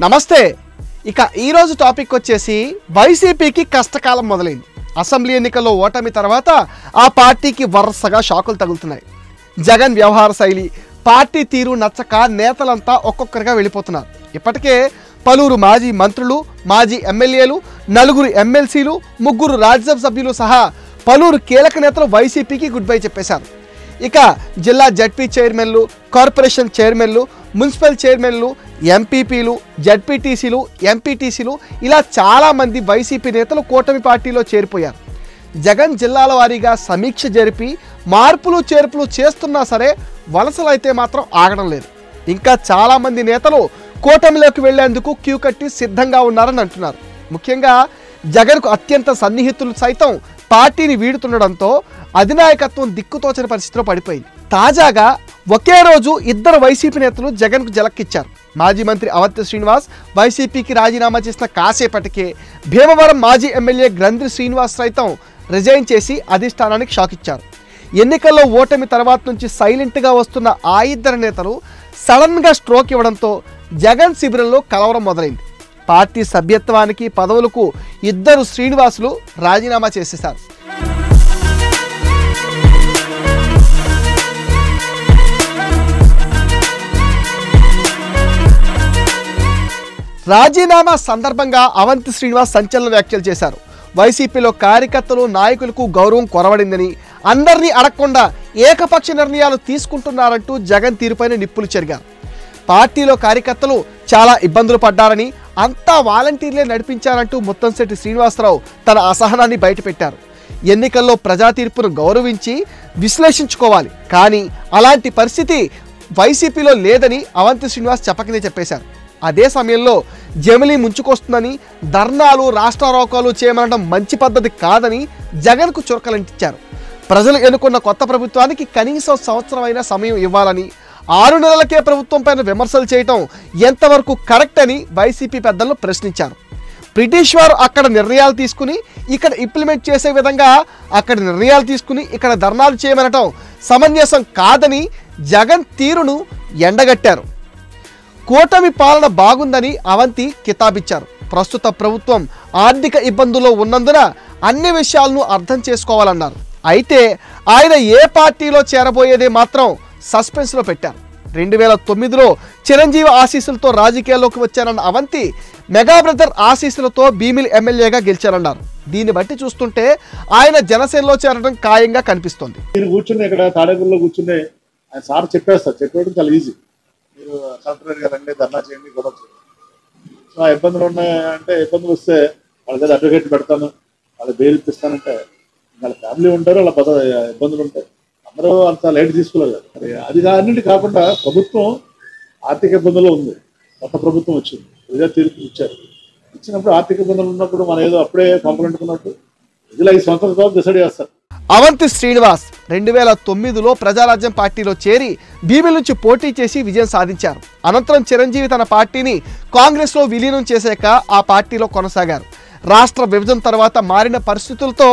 నమస్తే. ఇక ఈరోజు టాపిక్ వచ్చేసి వైసీపీకి కష్టకాలం మొదలైంది. అసెంబ్లీ ఎన్నికల్లో ఓటమి తర్వాత ఆ పార్టీకి వరుసగా షాకులు తగులుతున్నాయి. జగన్ వ్యవహార శైలి, పార్టీ తీరు నచ్చక నేతలంతా ఒక్కొక్కరిగా వెళ్ళిపోతున్నారు. ఇప్పటికే పలువురు మాజీ మంత్రులు, మాజీ ఎమ్మెల్యేలు, 4 ఎమ్మెల్సీలు, 3 రాజ్యసభ సభ్యులు సహా పలువురు కీలక నేతలు వైసీపీకి గుడ్ బై చెప్పేశారు. ఇక జిల్లా జడ్పీ చైర్మన్లు, కార్పొరేషన్ చైర్మన్లు, మున్సిపల్ చైర్మన్లు, ఎంపీపీలు, జడ్పీటీసీలు, ఎంపీటీసీలు ఇలా చాలామంది వైసీపీ నేతలు కూటమి పార్టీలో చేరిపోయారు. జగన్ జిల్లాల వారీగా సమీక్ష జరిపి మార్పులు చేర్పులు చేస్తున్నా సరే వలసలు అయితే మాత్రం ఆగడం లేదు. ఇంకా చాలామంది నేతలు కూటమిలోకి వెళ్లేందుకు క్యూ కట్టి సిద్ధంగా ఉన్నారని అంటున్నారు. ముఖ్యంగా జగన్కు అత్యంత సన్నిహితులు సైతం పార్టీని వీడుతుండడంతో అధినాయకత్వం దిక్కుతోచని పరిస్థితిలో పడిపోయింది. తాజాగా ఒకే రోజు 2 వైసీపీ నేతలు జగన్కు జలక్కిచ్చారు. మాజీ మంత్రి అవంతి శ్రీనివాస్ వైసీపీకి రాజీనామా చేసిన కాసేపటికే భీమవరం మాజీ ఎమ్మెల్యే గ్రంథి శ్రీనివాస్ సైతం రిజైన్ చేసి అధిష్టానానికి షాక్ ఇచ్చారు. ఎన్నికల్లో ఓటమి తర్వాత నుంచి సైలెంట్గా వస్తున్న ఆ 2 నేతలు సడన్గా స్ట్రోక్ ఇవ్వడంతో జగన్ శిబిరంలో కలవరం మొదలైంది. పార్టీ సభ్యత్వానికి, పదవులకు 2 శ్రీనివాసులు రాజీనామా చేసేశారు. రాజీనామా సందర్భంగా అవంతి శ్రీనివాస్ సంచలన వ్యాఖ్యలు చేశారు. వైసీపీలో కార్యకర్తలు, నాయకులకు గౌరవం కొరవడిందని, అందరినీ అడగకుండా ఏకపక్ష నిర్ణయాలు తీసుకుంటున్నారంటూ జగన్ తీరుపైన నిప్పులు చెరిగారు. పార్టీలో కార్యకర్తలు చాలా ఇబ్బందులు పడ్డారని, అంతా వాలంటీర్లే నడిపించారంటూ ముత్తంశెట్టి శ్రీనివాసరావు తన అసహనాన్ని బయటపెట్టారు. ఎన్నికల్లో ప్రజా తీర్పును గౌరవించి విశ్లేషించుకోవాలి, కానీ అలాంటి పరిస్థితి వైసీపీలో లేదని అవంతి శ్రీనివాస్ చెప్పకనే చెప్పేశారు. అదే సమయంలో జమిలీ ముంచుకొస్తుందని, ధర్నాలు, రాష్ట్రారోకాలు చేయమనడం మంచి పద్ధతి కాదని జగన్కు చురకలంటించారు. ప్రజలు ఎన్నుకున్న కొత్త ప్రభుత్వానికి కనీసం సంవత్సరమైన సమయం ఇవ్వాలని, 6 నెలలకే ప్రభుత్వం పైన విమర్శలు చేయటం ఎంతవరకు కరెక్ట్ అని వైసీపీ పెద్దలను ప్రశ్నించారు. బ్రిటిష్ వారు అక్కడ నిర్ణయాలు తీసుకుని ఇక్కడ ఇంప్లిమెంట్ చేసే విధంగా అక్కడ నిర్ణయాలు తీసుకుని ఇక్కడ ధర్నాలు చేయమనటం సమంజసం కాదని జగన్ తీరును ఎండగట్టారు. కూటమి పాలన బాగుందని అవంతి కితాబిచ్చారు. ప్రస్తుత ప్రభుత్వం ఆర్థిక ఇబ్బందుల్లో ఉన్నందున అన్ని విషయాలను అర్థం చేసుకోవాలన్నారు. అయితే ఆయన ఏ పార్టీలో చేరబోయేదే మాత్రం సస్పెన్స్లో పెట్టారు. 2009లో చిరంజీవి ఆశీస్సులతో రాజకీయాల్లోకి వచ్చారన్న అవంతి మెగా బ్రదర్ ఆశీస్సులతో భీమిలి ఎమ్మెల్యేగా గెలిచారన్నారు. దీన్ని బట్టి చూస్తుంటే ఆయన జనసేనలో చేరడం ఖాయంగా కనిపిస్తోంది. మీరు కూర్చుని ఇక్కడ తాడేపల్లిలో కూర్చుని ఆయన సార్ చెప్పేస్తారు, చెప్పేయడం చాలా ఈజీ. మీరు కలెక్టర్ గారు రండి, ధర్నా చేయండి, గొడవ చేయండి. సో ఆ ఇబ్బందులు ఉన్నాయంటే, ఇబ్బందులు వస్తే వాళ్ళ దగ్గర అడ్వకేట్ పెడతాను, వాళ్ళ బెయిల్ ఇప్పిస్తానంటే వాళ్ళ ఫ్యామిలీ ఉంటారు, వాళ్ళ ఇబ్బందులు ఉంటాయి. అందరూ అంత లైట్ తీసుకోలేదు. అది అన్నింటి కాకుండా ప్రభుత్వం ఆర్థిక ఇబ్బందులు ఉంది. కొత్త ప్రభుత్వం వచ్చింది, ప్రజా తీర్పు ఇచ్చారు. ఇచ్చినప్పుడు ఆర్థిక ఇబ్బందులు ఉన్నప్పుడు మనం ఏదో అప్పుడే పంపలంటుకున్నట్టు ప్రజలు 5 సంవత్సరాల తర్వాత డిసైడ్ చేస్తారు. అవంతి శ్రీనివాస్ 2009లో ప్రజారాజ్యం పార్టీలో చేరి భీమిలి నుంచి పోటీ చేసి విజయం సాధించారు. అనంతరం చిరంజీవి తన పార్టీని కాంగ్రెస్లో విలీనం చేశాక ఆ పార్టీలో కొనసాగారు. రాష్ట్ర విభజన తర్వాత మారిన పరిస్థితులతో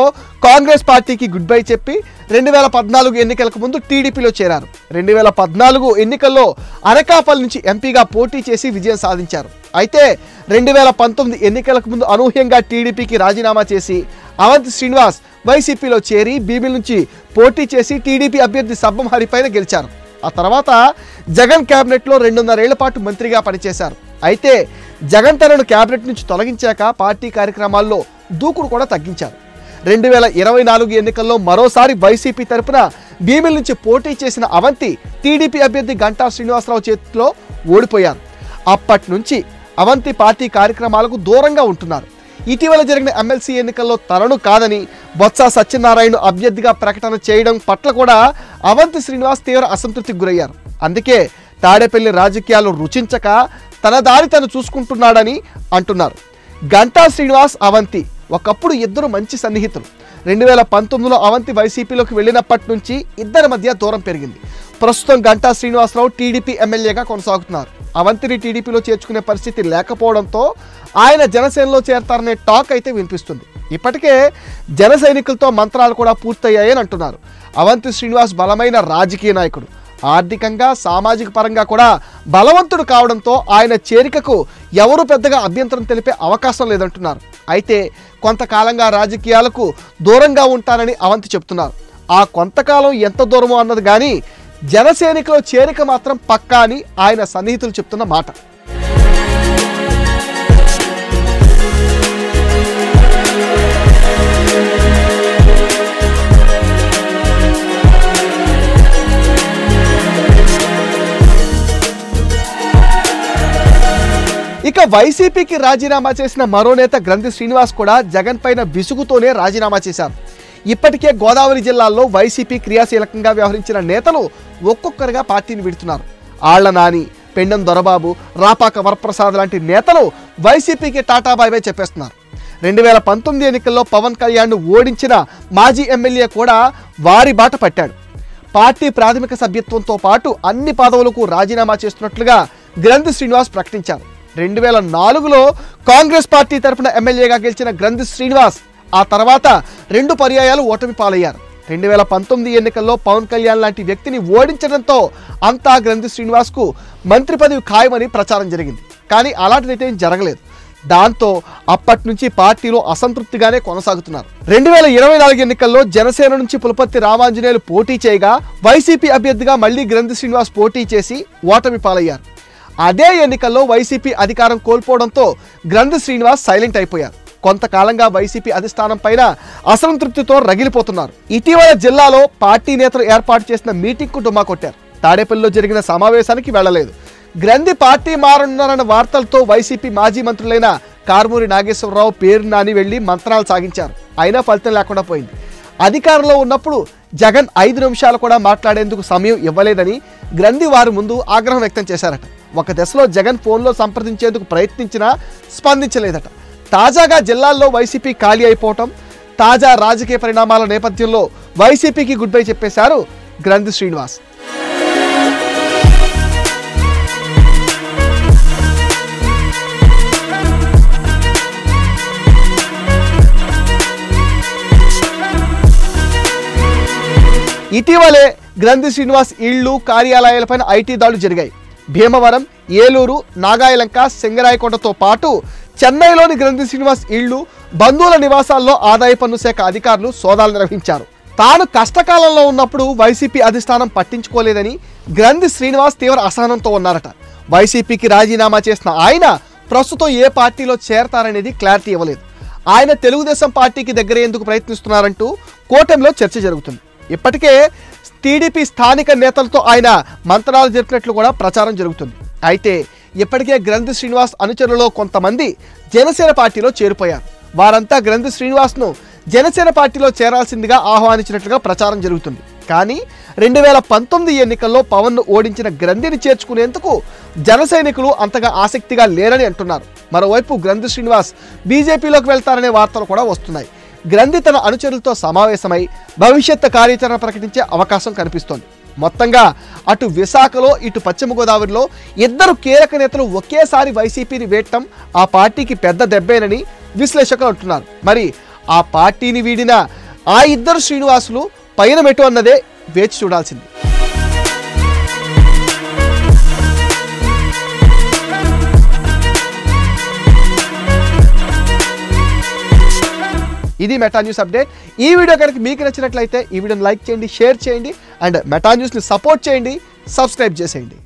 కాంగ్రెస్ పార్టీకి గుడ్ బై చెప్పి 2014 ఎన్నికలకు ముందు టీడీపీలో చేరారు. 2014 ఎన్నికల్లో అనకాపల్లి నుంచి ఎంపీగా పోటీ చేసి విజయం సాధించారు. అయితే 2019 ఎన్నికలకు ముందు అనూహ్యంగా టీడీపీకి రాజీనామా చేసి అవంతి శ్రీనివాస్ వైసీపీలో చేరి భీమిలి నుంచి పోటీ చేసి టీడీపీ అభ్యర్థి సబ్బం హరిపైన గెలిచారు. ఆ తర్వాత జగన్ క్యాబినెట్లో 2.5 ఏళ్ల పాటు మంత్రిగా పనిచేశారు. అయితే జగన్ తనను క్యాబినెట్ నుంచి తొలగించాక పార్టీ కార్యక్రమాల్లో దూకుడు కూడా తగ్గించారు. 2024 ఎన్నికల్లో మరోసారి వైసీపీ తరపున భీమిలి నుంచి పోటీ చేసిన అవంతి టీడీపీ అభ్యర్థి గంటా శ్రీనివాసరావు చేతిలో ఓడిపోయారు. అప్పటి నుంచి అవంతి పార్టీ కార్యక్రమాలకు దూరంగా ఉంటున్నారు. ఇటీవల జరిగిన ఎమ్మెల్సీ ఎన్నికల్లో తనను కాదని బొత్స సత్యనారాయణ అభ్యర్థిగా ప్రకటన చేయడం పట్ల కూడా అవంతి శ్రీనివాస్ తీవ్ర అసంతృప్తికి గురయ్యారు. అందుకే తాడేపల్లి రాజకీయాలు రుచించక తన దారి తను చూసుకుంటున్నాడని అంటున్నారు. గంటా శ్రీనివాస్, అవంతి ఒకప్పుడు 2 మంచి సన్నిహితులు. 2019లో అవంతి వైసీపీలోకి వెళ్ళినప్పటి నుంచి ఇద్దరి మధ్య దూరం పెరిగింది. ప్రస్తుతం గంటా శ్రీనివాసరావు టీడీపీ ఎమ్మెల్యేగా కొనసాగుతున్నారు. అవంతిని టీడీపీలో చేర్చుకునే పరిస్థితి లేకపోవడంతో ఆయన జనసేనలో చేరతారనే టాక్ అయితే వినిపిస్తుంది. ఇప్పటికే జన సైనికులతో మంత్రాలు కూడా పూర్తయ్యాయని అంటున్నారు. అవంతి శ్రీనివాస్ బలమైన రాజకీయ నాయకుడు. ఆర్థికంగా సామాజిక పరంగా కూడా బలవంతుడు కావడంతో ఆయన చేరికకు ఎవరు పెద్దగా అభ్యంతరం తెలిపే అవకాశం లేదంటున్నారు. అయితే కొంతకాలంగా రాజకీయాలకు దూరంగా ఉంటానని అవంతి చెప్తున్నారు. ఆ కొంతకాలం ఎంత దూరమో అన్నది కానీ జనసేనలో చేరిక మాత్రం పక్కా అని ఆయన సన్నిహితులు చెప్తున్న మాట. ఇక వైసీపీకి రాజీనామా చేసిన మరో నేత గ్రంథి శ్రీనివాస్ కూడా జగన్ పైన విసుగుతోనే రాజీనామా చేశారు. ఇప్పటికే గోదావరి జిల్లాల్లో వైసీపీ క్రియాశీలకంగా వ్యవహరించిన నేతలు ఒక్కొక్కరుగా పార్టీని విడుతున్నారు. ఆళ్ల నాని, పెండం దొరబాబు, రాపాక వరప్రసాద్ లాంటి నేతలు వైసీపీకి టాటా బాయ్ బాయ్ చెప్పేస్తున్నారు. 2019 ఎన్నికల్లో పవన్ కళ్యాణ్ను ఓడించిన మాజీ ఎమ్మెల్యే కూడా వారి బాట పట్టాడు. పార్టీ ప్రాథమిక సభ్యత్వంతో పాటు అన్ని పదవులకు రాజీనామా చేస్తున్నట్లుగా గ్రంథి శ్రీనివాస్ ప్రకటించారు. 2004లో కాంగ్రెస్ పార్టీ తరఫున ఎమ్మెల్యేగా గెలిచిన గ్రంథి శ్రీనివాస్ ఆ తర్వాత 2 పర్యాయాలు ఓటమి పాలయ్యారు. 2019 ఎన్నికల్లో పవన్ కళ్యాణ్ లాంటి వ్యక్తిని ఓడించడంతో అంతా గ్రంథి శ్రీనివాస్కు మంత్రి పదవి ఖాయమని ప్రచారం జరిగింది. కానీ అలాంటిదైతే ఏం జరగలేదు. దాంతో అప్పటి నుంచి పార్టీలో అసంతృప్తిగానే కొనసాగుతున్నారు. 2024 ఎన్నికల్లో జనసేన నుంచి పులపర్తి రామాంజనేయులు పోటీ చేయగా వైసీపీ అభ్యర్థిగా మళ్లీ గ్రంథి శ్రీనివాస్ పోటీ చేసి ఓటమి పాలయ్యారు. అదే ఎన్నికల్లో వైసీపీ అధికారం కోల్పోవడంతో గ్రంథి శ్రీనివాస్ సైలెంట్ అయిపోయారు. కొంతకాలంగా వైసీపీ అధిష్టానం పైన అసంతృప్తితో రగిలిపోతున్నారు. ఇటీవల జిల్లాలో పార్టీ నేతలు ఏర్పాటు చేసిన మీటింగ్కు డుమ్మా కొట్టారు. తాడేపల్లిలో జరిగిన సమావేశానికి వెళ్లలేదు. గ్రంథి పార్టీ మారనున్నారన్న వార్తలతో వైసీపీ మాజీ మంత్రులైన కారుమూరి నాగేశ్వరరావు, పేరు నాని వెళ్లి మంత్రాలు సాగించారు. అయినా ఫలితం లేకుండా పోయింది. అధికారంలో ఉన్నప్పుడు జగన్ 5 నిమిషాలు కూడా మాట్లాడేందుకు సమయం ఇవ్వలేదని గ్రంథి వారి ముందు ఆగ్రహం వ్యక్తం చేశారట. ఒక దశలో జగన్ ఫోన్లో సంప్రదించేందుకు ప్రయత్నించినా స్పందించలేదట. తాజాగా జిల్లాల్లో వైసీపీ ఖాళీ అయిపోవటం, తాజా రాజకీయ పరిణామాల నేపథ్యంలో వైసీపీకి గుడ్ బై చెప్పేశారు గ్రంథి శ్రీనివాస్. ఇటీవలే గ్రంథి శ్రీనివాస్ ఇళ్లు, కార్యాలయాలపైన ఐటీ దాడులు జరిగాయి. భీమవరం, ఏలూరు, నాగాయలంక, సింగరాయకొండతో పాటు చెన్నైలోని గ్రంథి శ్రీనివాస్ ఇళ్లు, బంధువుల నివాసాల్లో ఆదాయ పన్ను శాఖ అధికారులు సోదాలు నిర్వహించారు. తాను కష్టకాలంలో ఉన్నప్పుడు వైసీపీ అధిష్టానం పట్టించుకోలేదని గ్రంథి శ్రీనివాస్ తీవ్ర అసహనంతో ఉన్నారట. వైసీపీకి రాజీనామా చేసిన ఆయన ప్రస్తుతం ఏ పార్టీలో చేరతారనేది క్లారిటీ ఇవ్వలేదు. ఆయన తెలుగుదేశం పార్టీకి దగ్గరయ్యేందుకు ప్రయత్నిస్తున్నారంటూ కూటమిలో చర్చ జరుగుతుంది. ఇప్పటికే టీడీపీ స్థానిక నేతలతో ఆయన మంత్రాలు జరిపినట్లు కూడా ప్రచారం జరుగుతుంది. అయితే ఇప్పటికే గ్రంథి శ్రీనివాస్ అనుచరులలో కొంతమంది జనసేన పార్టీలో చేరిపోయారు. వారంతా గ్రంథి శ్రీనివాస్ను జనసేన పార్టీలో చేరాల్సిందిగా ఆహ్వానించినట్లుగా ప్రచారం జరుగుతుంది. కానీ 2019 ఎన్నికల్లో పవన్ను ఓడించిన గ్రంథిని చేర్చుకునేందుకు జన సైనికులు అంతగా ఆసక్తిగా లేరని అంటున్నారు. మరోవైపు గ్రంథి శ్రీనివాస్ బీజేపీలోకి వెళ్తారనే వార్తలు కూడా వస్తున్నాయి. గ్రంథి తన అనుచరులతో సమావేశమై భవిష్యత్ కార్యాచరణ ప్రకటించే అవకాశం కనిపిస్తోంది. మొత్తంగా అటు విశాఖలో, ఇటు పశ్చిమ గోదావరిలో ఇద్దరు కీలక నేతలు ఒకేసారి వైసీపీని వేయటం ఆ పార్టీకి పెద్ద దెబ్బేనని విశ్లేషకులు అంటున్నారు. మరి ఆ పార్టీని వీడిన ఆ ఇద్దరు శ్రీనివాసులు పైన మెట్టు అన్నదే వేచి చూడాల్సింది. ఇది మెటా న్యూస్ అప్డేట్. ఈ వీడియో కనుక మీకు నచ్చినట్లయితే ఈ వీడియోని లైక్ చేయండి, షేర్ చేయండి అండ్ మెటా న్యూస్ని సపోర్ట్ చేయండి, సబ్స్క్రైబ్ చేసేయండి.